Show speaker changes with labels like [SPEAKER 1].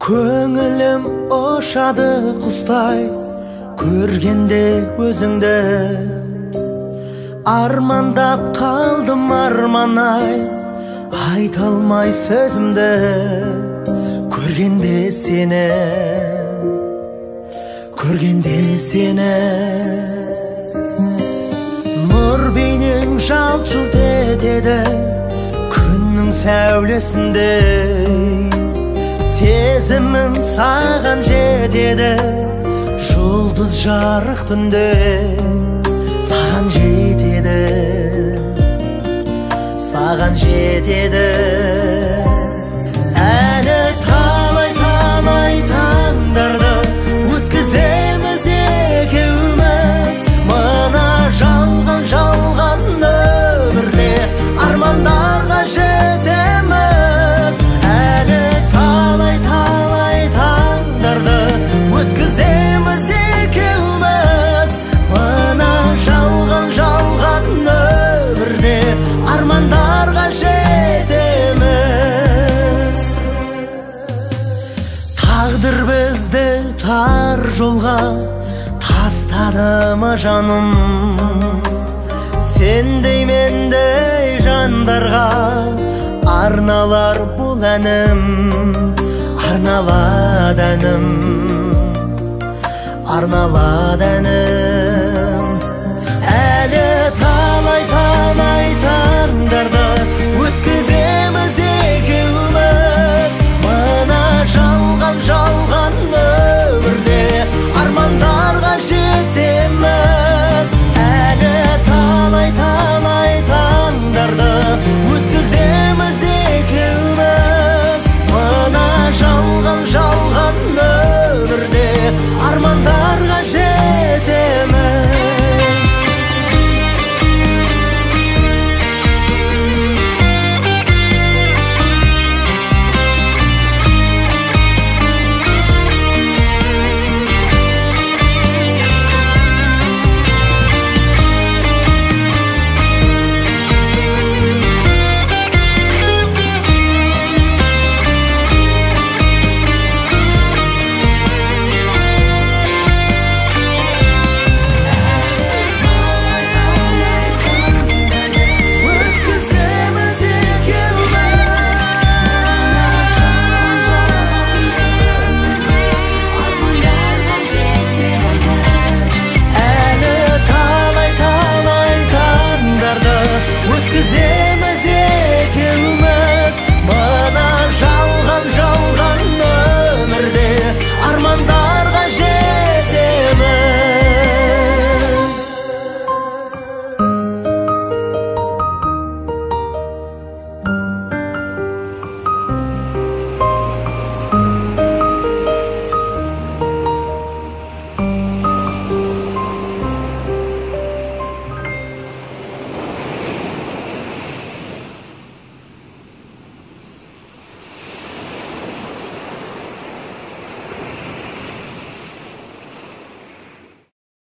[SPEAKER 1] Көңілім ұшады құстай, көргенде өзіңді. Армандап қалдым арманай, айта алмай сөзімді. Көргенде сені, көргенде сені. Нұр бейнең жалт-жұлт етеді, күннің сәулесінде. Сезімім саған жетеді, жұлдыз жарық түнде. Саған жетеді, саған жетеді. Әлі талай таңдарды өткіземіз екеуміз. Мына жалған өмірде армандарға жетеміз. Әлі талай таңдарды өткіземіз екеуміз. Мына жалған өмірде армандарға жетеміз. Тағдыр бізді тар жолға тастады ма жаным? Сендей мендей жандарға арналар бұл әнім, арналады әнім, арналады әнім.